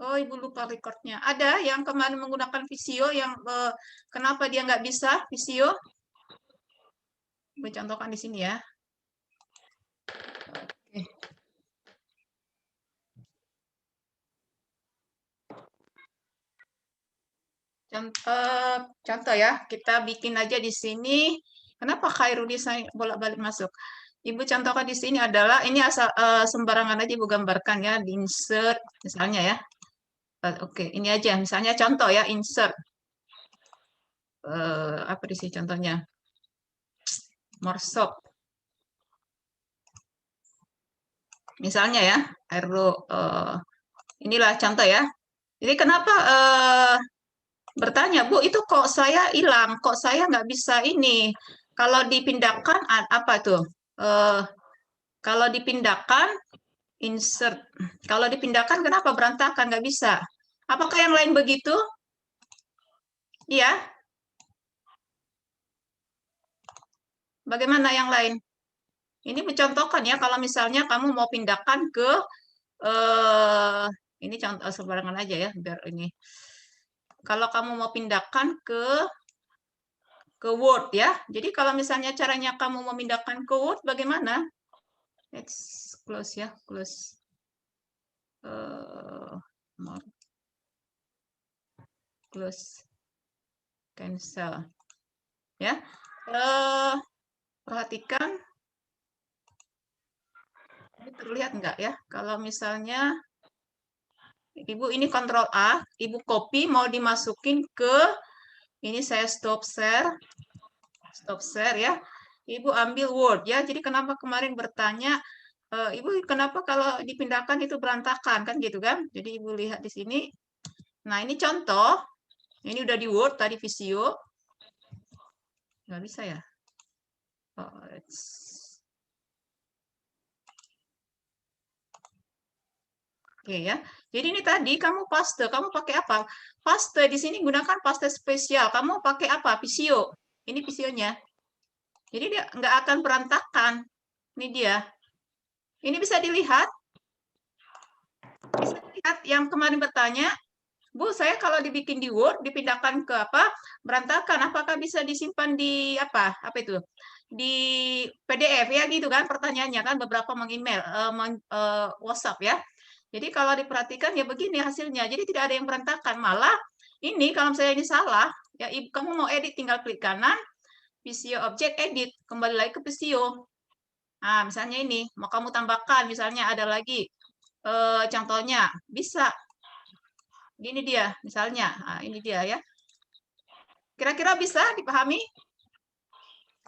Oh, Ibu lupa recordnya. Ada yang kemarin menggunakan Visio yang kenapa dia nggak bisa Visio? Ibu contohkan di sini ya. Oke. Contoh ya, kita bikin aja di sini. Kenapa Khairudi saya bolak-balik masuk? Ibu contohkan di sini adalah ini asal sembarangan aja Ibu gambarkan ya, di insert misalnya ya. Oke, ini aja misalnya contoh ya, insert. Apa di sini contohnya? Morsop. Misalnya ya, inilah contoh ya. Jadi kenapa bertanya, Bu, itu kok saya hilang, kok saya nggak bisa ini. Kalau dipindahkan, apa tuh? Eh, kalau dipindahkan, insert. Kalau dipindahkan, kenapa berantakan, nggak bisa? Apakah yang lain begitu? Iya, bagaimana yang lain? Ini mencontohkan ya, kalau misalnya kamu mau pindahkan ke, eh, ini contoh sembarangan aja ya, biar ini. Kalau kamu mau pindahkan ke Word ya. Jadi kalau misalnya caranya kamu memindahkan ke Word, bagaimana? Let's close ya, close. More, close, cancel. Ya, perhatikan. Ini terlihat nggak ya? Kalau misalnya Ibu ini Ctrl A, Ibu copy mau dimasukin ke, ini saya stop share ya. Ibu ambil Word ya. Jadi kenapa kemarin bertanya, Ibu kenapa kalau dipindahkan itu berantakan kan gitu kan? Jadi Ibu lihat di sini. Nah ini contoh, ini udah di Word tadi Visio. Nggak bisa ya? Oh, Oke ya. Jadi ini tadi kamu paste, kamu pakai apa? Paste di sini gunakan paste spesial. Kamu pakai apa? Visio. Ini visionya. Jadi dia nggak akan berantakan. Ini dia. Ini bisa dilihat. Bisa dilihat yang kemarin bertanya, Bu, saya kalau dibikin di Word, dipindahkan ke apa? Berantakan. Apakah bisa disimpan di apa? Apa itu? Di PDF ya gitu kan pertanyaannya kan beberapa meng-email, WhatsApp ya. Jadi kalau diperhatikan ya begini hasilnya. Jadi tidak ada yang berantakan. Malah ini kalau saya ini salah, ya Ibu kamu mau edit tinggal klik kanan, Visio Object Edit, kembali lagi ke Visio. Nah, misalnya ini mau kamu tambahkan, misalnya ada lagi contohnya bisa. Gini dia, misalnya. Nah, ini dia ya. Kira-kira bisa dipahami?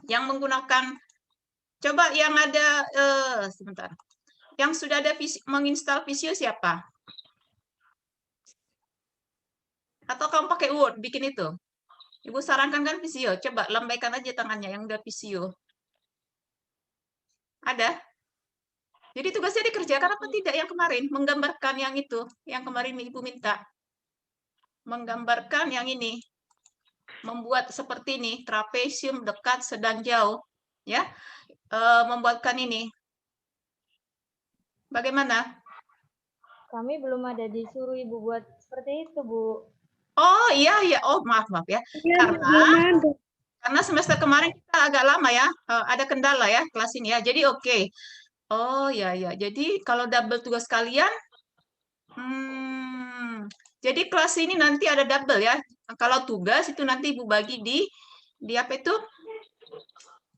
Yang menggunakan, coba yang ada, sebentar. Yang sudah ada menginstal Visio siapa? Atau kamu pakai Word bikin itu? Ibu sarankan kan Visio. Coba lambaikan aja tangannya yang udah Visio. Ada? Jadi tugasnya dikerjakan apa tidak yang kemarin? Menggambarkan yang itu, yang kemarin Ibu minta. Menggambarkan yang ini. Membuat seperti ini, trapesium dekat, sedang, jauh. Ya, membuatkan ini. Bagaimana? Kami belum ada disuruh Ibu buat seperti itu, Bu. Oh iya, iya. Oh maaf ya. Iya, Karena karena semester kemarin kita agak lama ya, ada kendala ya kelas ini ya. Jadi oke. Oh ya ya. Jadi kalau double tugas kalian, jadi kelas ini nanti ada double ya. Kalau tugas itu nanti Ibu bagi di apa itu?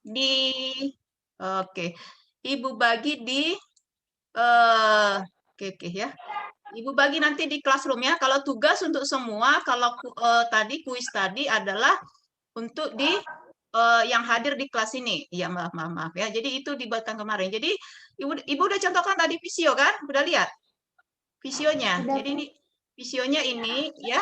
Di oke. Ibu bagi di oke oke ya. Ibu bagi nanti di classroom ya. Kalau tugas untuk semua, kalau tadi kuis tadi adalah untuk di yang hadir di kelas ini. Iya, maaf ya. Jadi itu dibuatkan kemarin. Jadi Ibu udah contohkan tadi visio kan? Udah lihat visionya. Jadi ini visionya ini ya.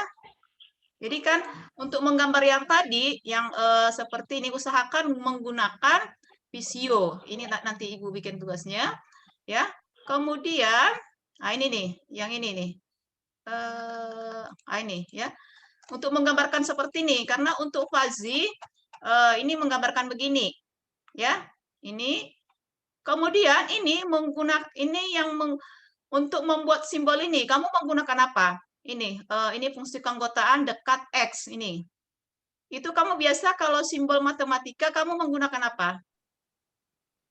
Jadi kan untuk menggambar yang tadi yang seperti ini usahakan menggunakan visio. Ini nanti Ibu bikin tugasnya ya. Kemudian nah ini nih, yang ini nih. Ini ya. Untuk menggambarkan seperti ini karena untuk Fazi ini menggambarkan begini ya. Ini kemudian ini menggunakan ini yang untuk membuat simbol ini kamu menggunakan apa? ini fungsi keanggotaan dekat X ini. Itu kamu biasa kalau simbol matematika kamu menggunakan apa?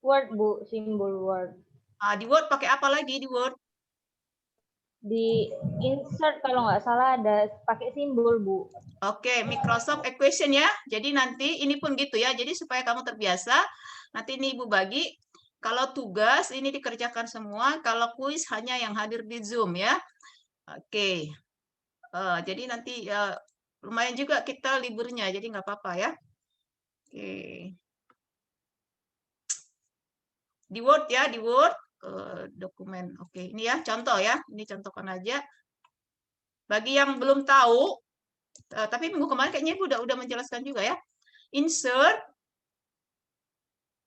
Word, Bu, simbol Word. Di Word pakai apa lagi di Word? Di insert kalau nggak salah ada pakai simbol, Bu. Oke, Microsoft Equation ya. Jadi nanti ini pun gitu ya. Jadi supaya kamu terbiasa, nanti ini Ibu bagi. Kalau tugas ini dikerjakan semua, kalau kuis hanya yang hadir di Zoom ya. Oke. Jadi nanti lumayan juga kita liburnya, jadi nggak apa-apa ya. Oke. Di Word ya, di Word dokumen. Oke, ini ya contoh ya. Ini contohkan aja. Bagi yang belum tahu, tapi minggu kemarin kayaknya Ibu udah menjelaskan juga ya. Insert.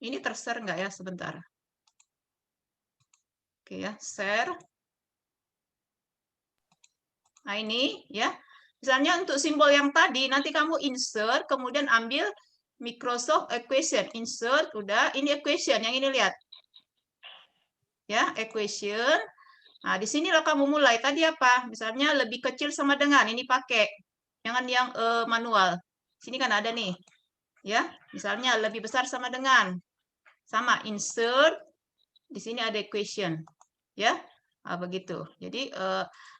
Ini tershare nggak ya? Sebentar. Oke ya, share. Nah ini ya. Misalnya untuk simbol yang tadi, nanti kamu insert, kemudian ambil Microsoft Equation. Insert, udah. Ini equation, yang ini lihat. Ya, equation. Nah, di sinilah kamu mulai. Tadi apa? Misalnya lebih kecil sama dengan. Ini pakai. Jangan yang manual. Sini kan ada nih. Ya, misalnya lebih besar sama dengan. Sama, insert. Di sini ada equation. Ya, begitu. Jadi,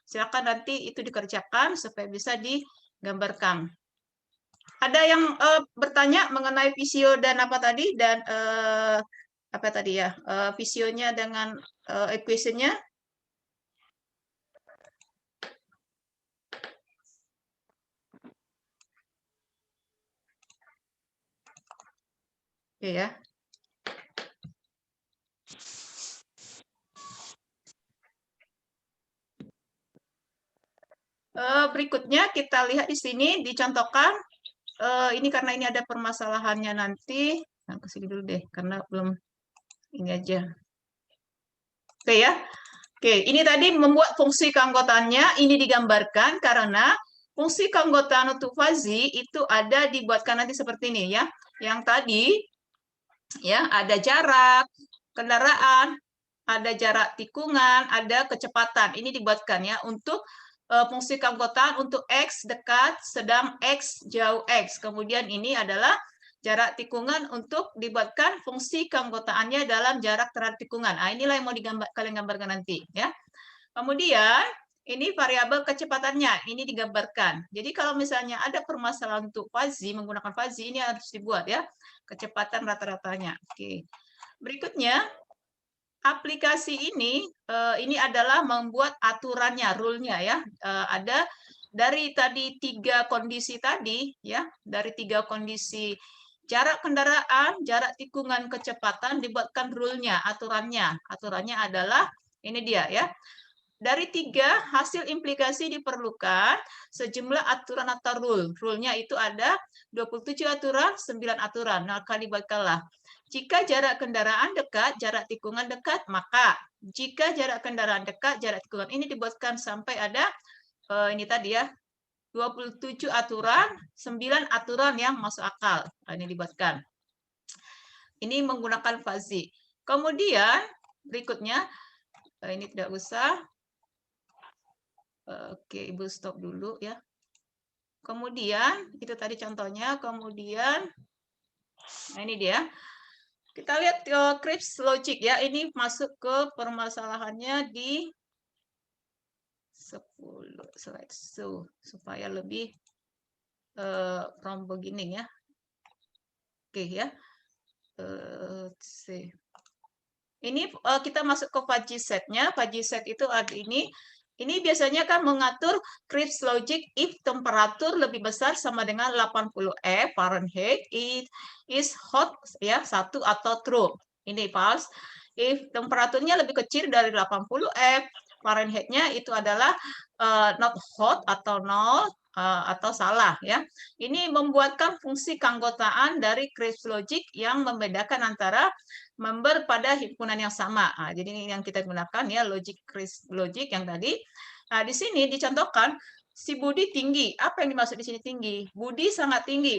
silakan nanti itu dikerjakan supaya bisa digambarkan. Ada yang bertanya mengenai visio dan apa tadi? Dan apa tadi ya? Visionya dengan equation-nya? Oke ya. Berikutnya kita lihat di sini dicontohkan. Ini karena ini ada permasalahannya nanti. Nah, ke sini dulu deh karena belum ini aja. Oke ya. Oke, ini tadi membuat fungsi keanggotaannya ini digambarkan karena fungsi keanggotaan untuk fazi itu ada dibuatkan nanti seperti ini ya. Yang tadi ya ada jarak kendaraan, ada jarak tikungan, ada kecepatan. Ini dibuatkan ya untuk fungsi keanggotaan untuk X dekat, sedang X jauh X. Kemudian ini adalah jarak tikungan untuk dibuatkan fungsi keanggotaannya dalam jarak terhadap tikungan. Nah, inilah yang mau kalian gambarkan nanti ya. Kemudian ini variabel kecepatannya, ini digambarkan. Jadi kalau misalnya ada permasalahan untuk fazi, menggunakan fazi, ini harus dibuat ya, kecepatan rata-ratanya. Oke. Berikutnya, aplikasi ini adalah membuat aturannya, rule-nya ya. Ada dari tadi 3 kondisi tadi ya, dari 3 kondisi jarak kendaraan, jarak tikungan, kecepatan dibuatkan rule-nya, aturannya. Aturannya adalah ini dia ya. Dari 3 hasil implikasi diperlukan sejumlah aturan atau rule. Rule-nya itu ada 27 aturan, 9 aturan. Nah, kali dibuatkanlah. Jika jarak kendaraan dekat, jarak tikungan dekat, maka jika jarak kendaraan dekat, jarak tikungan ini dibuatkan sampai ada ini tadi ya, 27 aturan, 9 aturan yang masuk akal. Nah, ini dibuatkan. Ini menggunakan fazi. Kemudian berikutnya, ini tidak usah. Oke, Ibu stop dulu ya. Kemudian, itu tadi contohnya. Kemudian, nah ini dia. Kita lihat Cripps logic ya. Ini masuk ke permasalahannya di 10 slide. Supaya lebih from beginning ya. Oke ya. Ini kita masuk ke fuzzy set-nya. Fuzzy set itu ada ini. Ini biasanya kan mengatur Cripps logic if temperatur lebih besar sama dengan 80 F Fahrenheit, it is hot ya, satu atau true. Ini false. If temperaturnya lebih kecil dari 80 F Fahrenheit-nya itu adalah not hot atau nol atau salah ya. Ini membuatkan fungsi keanggotaan dari Cripps logic yang membedakan antara member pada himpunan yang sama. Nah, jadi ini yang kita gunakan ya logic Cripps logic yang tadi. Nah, di sini dicontohkan si Budi tinggi. Apa yang dimaksud di sini tinggi? Budi sangat tinggi.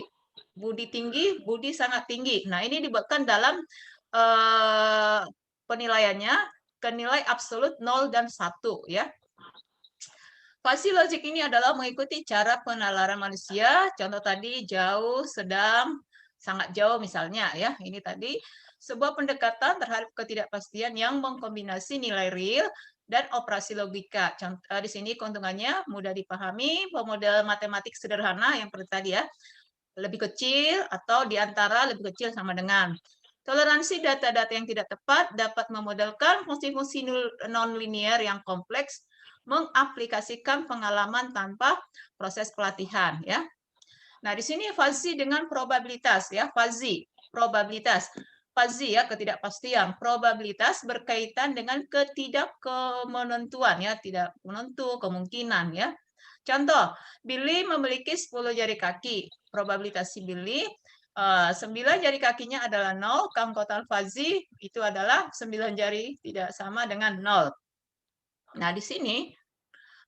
Budi tinggi, Budi sangat tinggi. Nah, ini dibuatkan dalam penilaiannya ke nilai absolut 0 dan 1 ya. Fuzzy logic ini adalah mengikuti cara penalaran manusia. Contoh tadi jauh, sedang, sangat jauh misalnya ya. Ini tadi sebuah pendekatan terhadap ketidakpastian yang mengkombinasi nilai real dan operasi logika. Contoh, di sini keuntungannya mudah dipahami, pemodel matematik sederhana yang seperti tadi ya. Lebih kecil atau di antara lebih kecil sama dengan. Toleransi data-data yang tidak tepat dapat memodelkan fungsi-fungsi non-linear yang kompleks, mengaplikasikan pengalaman tanpa proses pelatihan ya. Nah, di sini fuzzy dengan probabilitas ya, fuzzy, probabilitas. Fuzzy ya, ketidakpastian. Probabilitas berkaitan dengan ketidakmenentuan ya, tidak menentu, kemungkinan ya. Contoh, Billy memiliki 10 jari kaki. Probabilitas si Billy 9 jari kakinya adalah 0, keanggotaan fuzzy itu adalah 9 jari tidak sama dengan 0. Nah, di sini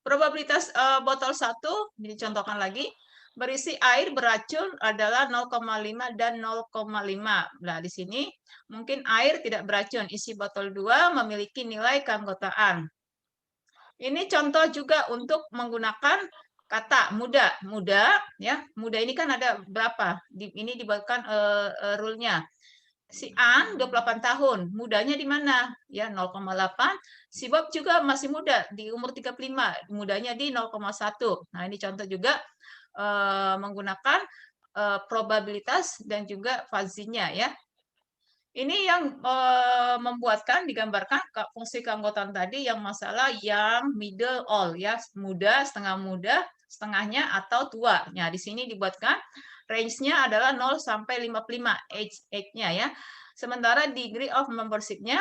probabilitas botol 1, dicontohkan lagi, berisi air beracun adalah 0,5 dan 0,5. Nah, di sini mungkin air tidak beracun, isi botol 2 memiliki nilai keanggotaan. Ini contoh juga untuk menggunakan kata muda. Muda, ya. Muda ini kan ada berapa? Ini dibuatkan rule-nya. Si An 28 tahun, mudanya di mana? Ya 0,8. Si Bob juga masih muda, di umur 35, mudanya di 0,1. Nah, ini contoh juga menggunakan probabilitas dan juga fuzzy-nya ya. Ini yang membuatkan digambarkan fungsi keanggotaan tadi yang masalah yang middle all ya, muda, setengahnya atau tua. Nah, di sini dibuatkan range-nya adalah 0 sampai 55 age-nya ya. Sementara degree of membership-nya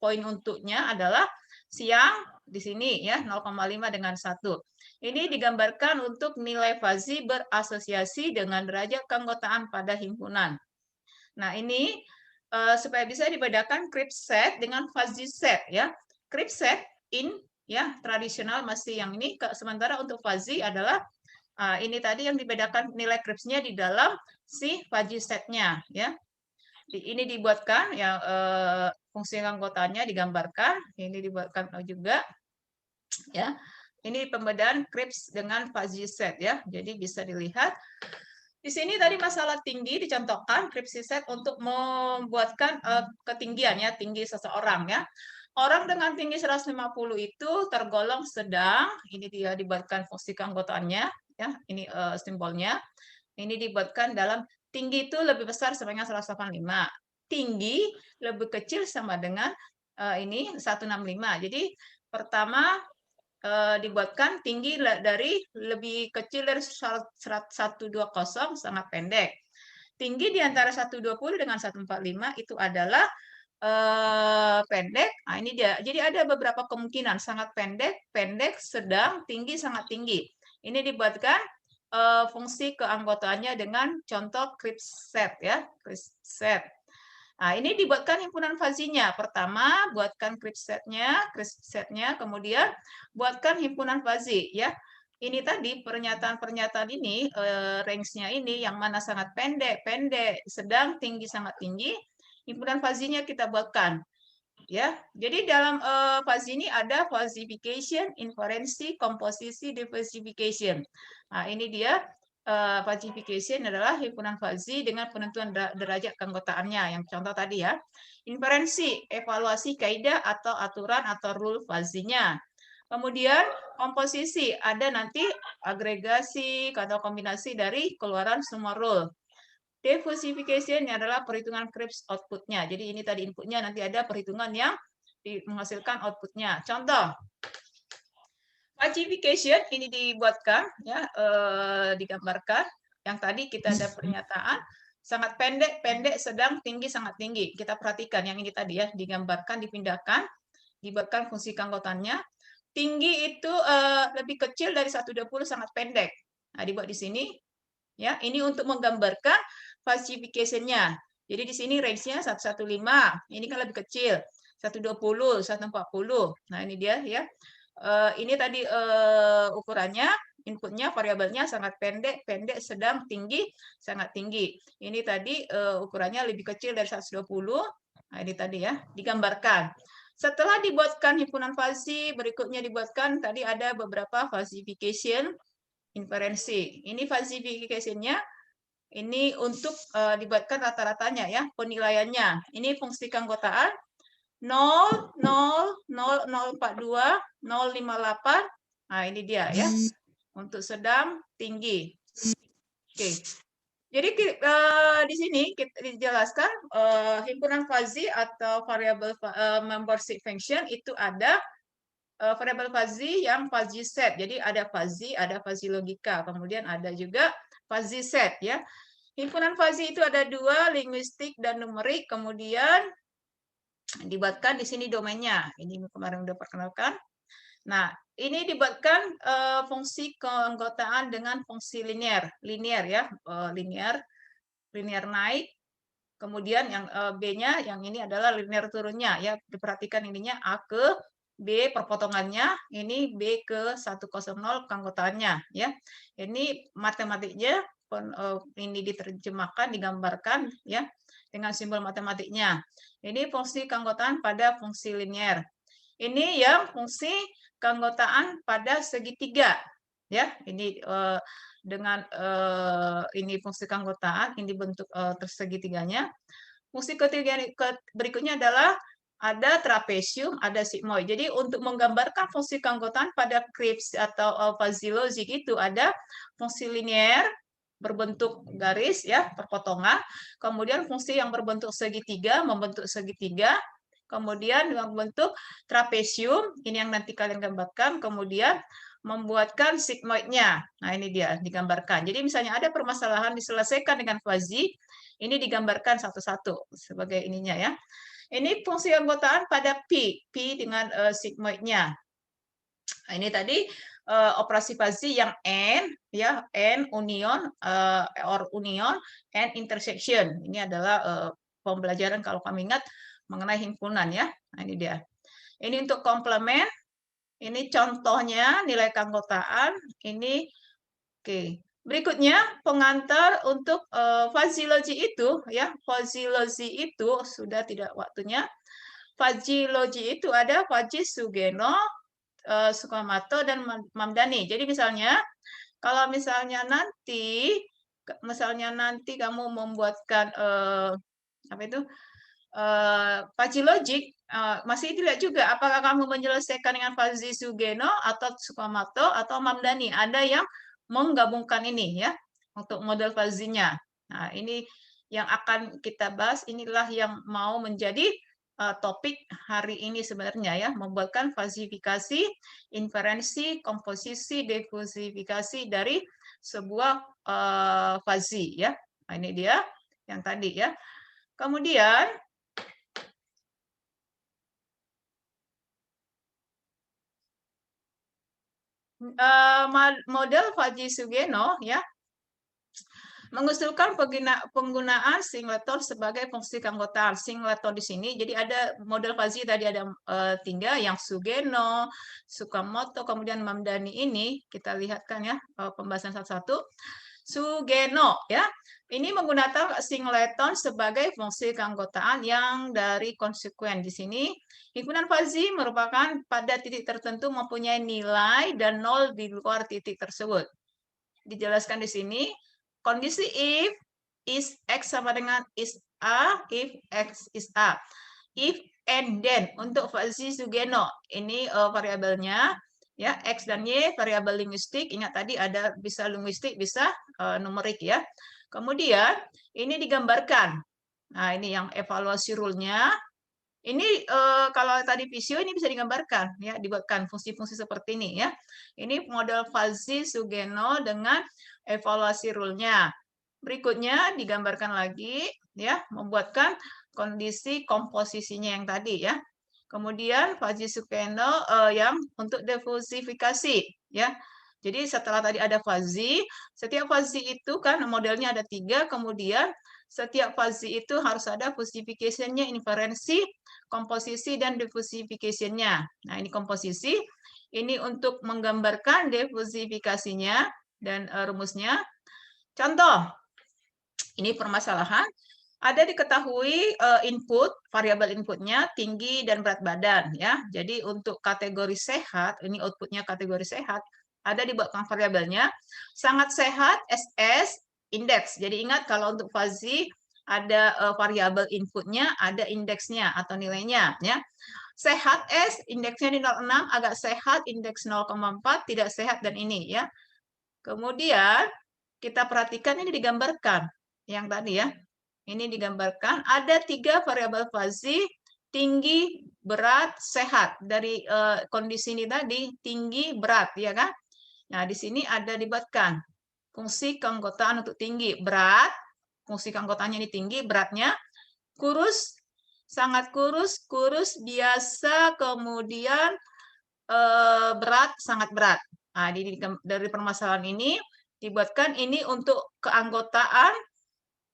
poin untuknya adalah siang di sini ya 0,5 dengan 1. Ini digambarkan untuk nilai fuzzy berasosiasi dengan derajat keanggotaan pada himpunan. Nah, ini supaya bisa dibedakan crypt set dengan fuzzy set ya. Crypt set in ya tradisional masih yang ini, sementara untuk fuzzy adalah ini tadi yang dibedakan nilai crypts-nya di dalam si fuzzy set-nya ya. Ini dibuatkan ya fungsi anggotanya digambarkan, ini dibuatkan juga ya. Ini pembedaan crypts dengan fuzzy set ya. Jadi bisa dilihat di sini tadi masalah tinggi dicontohkan cryptsy set untuk membuatkan ketinggian ya, tinggi seseorang ya. Orang dengan tinggi 150 itu tergolong sedang, ini dia dibuatkan fungsi keanggotaannya ya, ini simbolnya. Ini dibuatkan dalam tinggi itu lebih besar sama dengan 185. Tinggi lebih kecil sama dengan ini 165. Jadi pertama dibuatkan tinggi dari lebih kecil dari 120 sangat pendek. Tinggi di antara 120 dengan 145 itu adalah pendek. Nah, ini dia. Jadi ada beberapa kemungkinan sangat pendek, pendek, sedang, tinggi, sangat tinggi. Ini dibuatkan fungsi keanggotaannya dengan contoh crypt set ya, crypt set. Nah, ini dibuatkan himpunan fuzzy-nya. Pertama, buatkan crypt set-nya, kemudian buatkan himpunan fuzzy ya. Ini tadi pernyataan-pernyataan ini range-nya ini yang mana sangat pendek, sedang, tinggi, sangat tinggi. Himpunan fuzzy-nya kita buatkan. Ya. Jadi dalam fuzzy ini ada fuzzification, inferensi, komposisi, diversification. Nah, ini dia fuzzification adalah himpunan fuzzy dengan penentuan derajat keanggotaannya yang contoh tadi ya. Inferensi, evaluasi kaidah atau aturan atau rule fuzzy-nya. Kemudian komposisi, ada nanti agregasi atau kombinasi dari keluaran semua rule. Diversification adalah perhitungan crypts output-nya. Jadi ini tadi inputnya, nanti ada perhitungan yang menghasilkan output-nya. Contoh, fuzzification ini dibuatkan ya digambarkan yang tadi kita ada pernyataan sangat pendek, sedang, tinggi, sangat tinggi. Kita perhatikan yang ini tadi ya digambarkan, dipindahkan, dibuatkan fungsi keanggotaannya. Tinggi itu lebih kecil dari 120 sangat pendek. Nah, dibuat di sini ya. Ini untuk menggambarkan fuzzification-nya. Jadi di sini range-nya 115. Ini kan lebih kecil. 120, 140. Nah, ini dia ya. Ini tadi ukurannya, inputnya, variabelnya sangat pendek, sedang, tinggi, sangat tinggi. Ini tadi ukurannya lebih kecil dari 120. Nah, ini tadi ya, digambarkan. Setelah dibuatkan himpunan fazi, berikutnya dibuatkan tadi ada beberapa falsification inferensi. Ini falsification-nya, ini untuk dibuatkan rata-ratanya ya, penilaiannya. Ini fungsi keanggotaan 0, 0, 0, 042, 058. Nah, ini dia ya. Untuk sedang, tinggi. Oke. Jadi di sini kita dijelaskan himpunan fazi atau variable membership function itu ada variabel fuzzy yang fuzzy set. Jadi ada fuzzy logika, kemudian ada juga fuzzy set ya. Himpunan fuzzy itu ada dua, linguistik dan numerik, kemudian dibuatkan di sini domainnya. Ini kemarin udah perkenalkan. Nah, ini dibuatkan fungsi keanggotaan dengan fungsi linear ya, linear naik. Kemudian yang B-nya, yang ini adalah linear turunnya ya. Diperhatikan ininya A ke B perpotongannya, ini B ke 100 keanggotaannya ya. Ini matematiknya ini diterjemahkan, digambarkan ya dengan simbol matematiknya. Ini fungsi keanggotaan pada fungsi linear. Ini yang fungsi keanggotaan pada segitiga ya. Ini dengan ini fungsi keanggotaan, ini bentuk tersegitiganya. Fungsi ketiga berikutnya adalah ada trapesium, ada sigmoid. Jadi untuk menggambarkan fungsi keanggotaan pada Kripps atau fuzzy logic itu ada fungsi linear berbentuk garis ya, perpotongan. Kemudian fungsi yang berbentuk segitiga, membentuk segitiga. Kemudian yang bentuk trapesium, ini yang nanti kalian gambarkan. Kemudian membuatkan sigmoidnya. Nah, ini dia digambarkan. Jadi misalnya ada permasalahan diselesaikan dengan fuzzy, ini digambarkan satu-satu sebagai ininya ya. Ini fungsi anggotaan pada P dengan sigmoidnya. Nah, ini tadi operasi fuzzy yang N ya, N union or union and intersection. Ini adalah pembelajaran kalau kami ingat mengenai himpunan ya. Nah, ini dia. Ini untuk komplement. Ini contohnya nilai keanggotaan. Ini oke. Berikutnya pengantar untuk fuzzy logic itu ya. Fuzzy logic itu sudah tidak waktunya. Fuzzy logic itu ada Fuzzy, Sugeno, Sukamoto dan Mamdani. Jadi misalnya kalau misalnya nanti kamu membuatkan apa itu fuzzy logic, masih dilihat juga apakah kamu menyelesaikan dengan Fuzzy, Sugeno atau Sukamoto atau Mamdani. Ada yang menggabungkan ini ya untuk model fuzzy-nya. Nah, ini yang akan kita bahas, inilah yang mau menjadi topik hari ini sebenarnya ya, membuatkan falsifikasi, inferensi, komposisi, difusifikasi dari sebuah fuzzy ya. Nah, ini dia yang tadi ya. Kemudian model Fuzzy Sugeno ya mengusulkan penggunaan singleton sebagai fungsi keanggotaan. Singleton di sini, jadi ada model fuzzy tadi ada 3, yang Sugeno, Sukamoto, kemudian Mamdani ini kita lihatkan ya pembahasan satu-satu. Sugeno ya, ini menggunakan singleton sebagai fungsi keanggotaan yang dari konsekuen di sini. Himpunan fuzzy merupakan pada titik tertentu mempunyai nilai dan nol di luar titik tersebut. Dijelaskan di sini. Kondisi if is X sama dengan is A, if X is A. If and then untuk fuzzy Sugeno, ini variabelnya ya, X dan Y variabel linguistik. Ingat tadi ada bisa linguistik, bisa numerik ya. Kemudian ini digambarkan. Nah, ini yang evaluasi rule-nya. Ini kalau tadi visio ini bisa digambarkan ya, dibuatkan fungsi-fungsi seperti ini ya. Ini model fuzzy Sugeno dengan evaluasi rule-nya. Berikutnya digambarkan lagi ya, membuatkan kondisi komposisinya yang tadi ya. Kemudian fuzzy Sugeno yang untuk difusifikasi ya. Jadi setelah tadi ada fuzzy, setiap fuzzy itu kan modelnya ada 3, kemudian setiap fuzzy itu harus ada fusification-nya, inferensi, komposisi, dan difusification-nya. Nah, ini komposisi. Ini untuk menggambarkan difusifikasinya dan rumusnya. Contoh, ini permasalahan. ada diketahui input, variabel inputnya tinggi dan berat badan ya. Jadi untuk kategori sehat, ini outputnya kategori sehat, ada dibuatkan variabelnya. Sangat sehat SS indeks. Jadi ingat kalau untuk fuzzy ada variabel inputnya, ada indeksnya atau nilainya ya. Sehat S indeksnya di 0,6, agak sehat indeks 0,4, tidak sehat dan ini ya. Kemudian kita perhatikan ini digambarkan yang tadi ya. Ini digambarkan ada 3 variabel fuzzy, tinggi, berat, sehat. Dari kondisi ini tadi, tinggi, berat, ya kan? Nah, di sini ada dibuatkan fungsi keanggotaan untuk tinggi, berat, fungsi keanggotaannya ini tinggi, beratnya, kurus, sangat kurus, kurus, biasa, kemudian berat, sangat berat. Nah, dari permasalahan ini dibuatkan ini untuk keanggotaan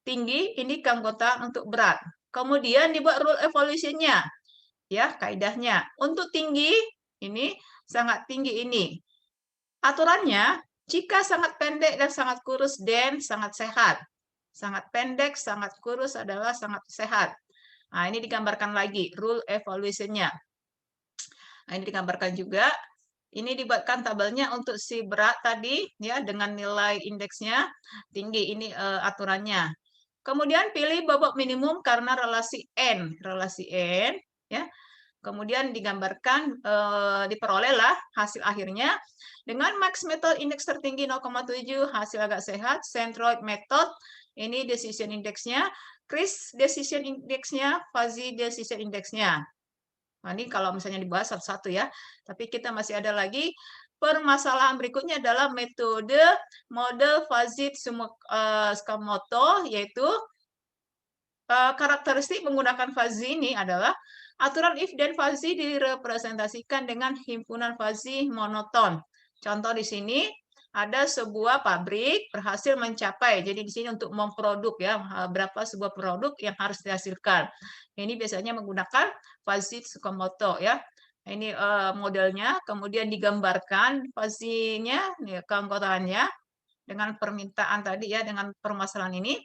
tinggi, ini keanggotaan untuk berat. Kemudian dibuat rule evolution-nya, ya kaidahnya. Untuk tinggi, ini sangat tinggi ini. Aturannya, jika sangat pendek dan sangat kurus, dan sangat sehat. Sangat pendek, sangat kurus adalah sangat sehat. Nah, ini digambarkan lagi, rule evolution-nya. Nah, ini digambarkan juga. Ini dibuatkan tabelnya untuk si berat tadi, ya dengan nilai indeksnya tinggi. Ini aturannya. Kemudian pilih bobot minimum karena relasi N, ya. Kemudian digambarkan, diperolehlah hasil akhirnya dengan max method indeks tertinggi 0,7, hasil agak sehat, centroid method, ini decision indeksnya, Chris decision indeksnya, fuzzy decision indeksnya. Nah, ini kalau misalnya dibahas satu-satu ya, tapi kita masih ada lagi permasalahan berikutnya adalah metode model fuzzy Tsukamoto, yaitu karakteristik menggunakan fuzzy ini adalah aturan if dan fuzzy direpresentasikan dengan himpunan fuzzy monoton. Contoh di sini ada sebuah pabrik berhasil mencapai, jadi di sini untuk memproduk ya, berapa sebuah produk yang harus dihasilkan. Ini biasanya menggunakan fuzzy Tsukamoto ya. Ini modelnya, kemudian digambarkan fuzzy-nya, keanggotaannya dengan permintaan tadi ya, dengan permasalahan ini.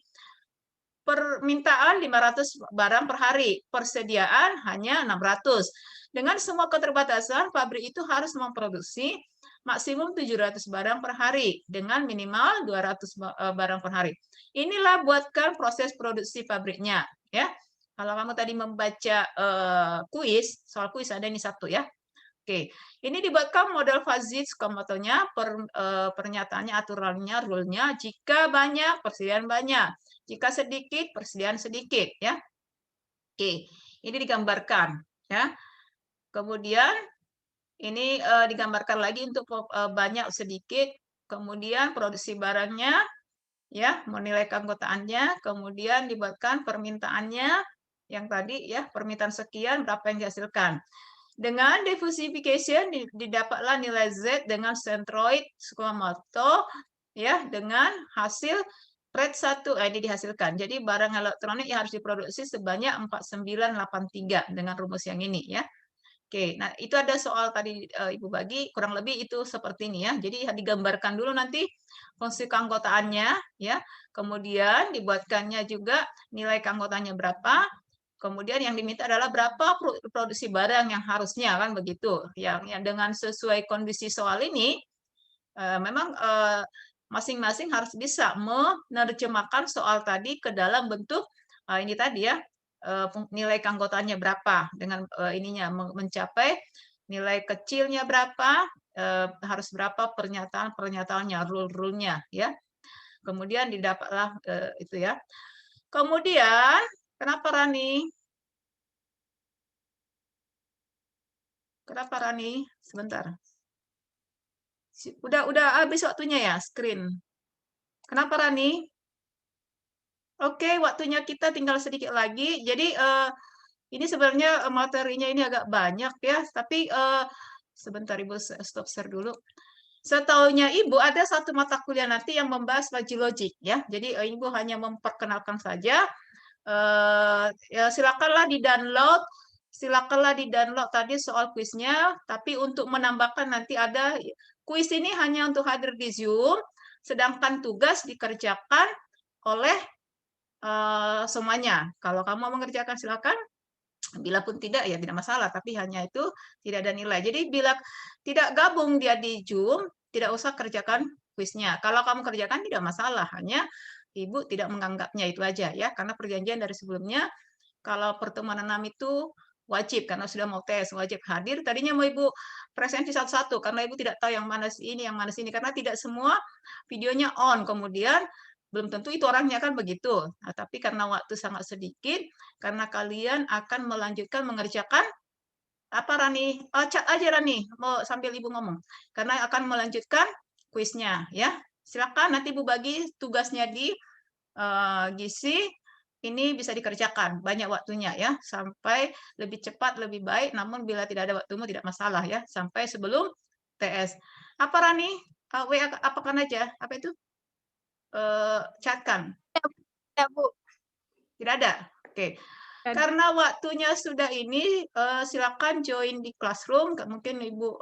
Permintaan 500 barang per hari, persediaan hanya 600. Dengan semua keterbatasan, pabrik itu harus memproduksi maksimum 700 barang per hari dengan minimal 200 barang per hari. Inilah buatkan proses produksi pabriknya, ya. Kalau kamu tadi membaca kuis, soal kuis ada ini satu ya. Oke, ini dibuatkan model fuzzy Tsukamoto-nya, pernyataannya, aturannya, rule-nya, jika banyak, persediaan banyak. Jika sedikit, persediaan sedikit, ya. Oke, ini digambarkan, ya. Kemudian ini digambarkan lagi untuk banyak sedikit, kemudian produksi barangnya, ya, menilai keanggotaannya, kemudian dibuatkan permintaannya, yang tadi ya, permintaan sekian, berapa yang dihasilkan. Dengan diversification didapatlah nilai Z dengan centroid Tsukamoto, ya, dengan hasil rate 1 ini dihasilkan. Jadi barang elektronik yang harus diproduksi sebanyak 4983 dengan rumus yang ini ya. Oke, nah itu ada soal tadi Ibu bagi, kurang lebih itu seperti ini ya. Jadi digambarkan dulu nanti fungsi keanggotaannya ya. Kemudian dibuatkannya juga nilai keanggotaannya berapa. Kemudian yang diminta adalah berapa produksi barang yang harusnya kan begitu. Yang dengan sesuai kondisi soal ini memang masing-masing harus bisa menerjemahkan soal tadi ke dalam bentuk ini tadi ya, nilai keanggotaannya berapa dengan ininya mencapai nilai kecilnya berapa, harus berapa pernyataan-pernyataannya, rule-rule-nya ya. Kemudian didapatlah itu ya. Kemudian kenapa Rani? Kenapa Rani? Sebentar. Udah habis waktunya ya, screen. Kenapa Rani? Oke, waktunya kita tinggal sedikit lagi. Jadi ini sebenarnya materinya ini agak banyak ya, tapi sebentar Ibu stop share dulu. Setahunya Ibu ada satu mata kuliah nanti yang membahas fuzzy logic ya. Jadi Ibu hanya memperkenalkan saja. Ya silakanlah di-download tadi soal kuisnya, tapi untuk menambahkan nanti ada kuis ini hanya untuk hadir di Zoom, sedangkan tugas dikerjakan oleh semuanya. Kalau kamu mau mengerjakan silakan, bila pun tidak ya tidak masalah, tapi hanya itu tidak ada nilai. Jadi bila tidak gabung dia di Zoom, tidak usah kerjakan kuisnya. Kalau kamu kerjakan tidak masalah, hanya Ibu tidak menganggapnya itu aja ya, karena perjanjian dari sebelumnya kalau pertemuan 6 itu wajib karena sudah mau tes, wajib hadir. Tadinya mau Ibu presentasi satu-satu karena Ibu tidak tahu yang mana ini, yang mana sini karena tidak semua videonya on. Kemudian belum tentu itu orangnya kan begitu. Nah, tapi karena waktu sangat sedikit, karena kalian akan melanjutkan mengerjakan apa Rani? Chat aja Rani, mau sambil Ibu ngomong. Karena akan melanjutkan kuisnya ya. Silakan nanti Ibu bagi tugasnya di gizi ini bisa dikerjakan banyak waktunya ya sampai lebih cepat lebih baik namun bila tidak ada waktumu tidak masalah ya sampai sebelum TS. Apa Rani? WA apakan aja? Apa itu? Catkan. Ya, Bu. Tidak ada. Oke. Karena waktunya sudah ini silakan join di Classroom. Mungkin Ibu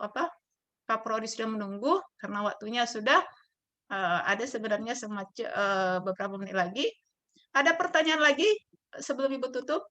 Kak Prodi sudah menunggu karena waktunya sudah ada sebenarnya semacam beberapa menit lagi. Ada pertanyaan lagi sebelum Ibu tutup?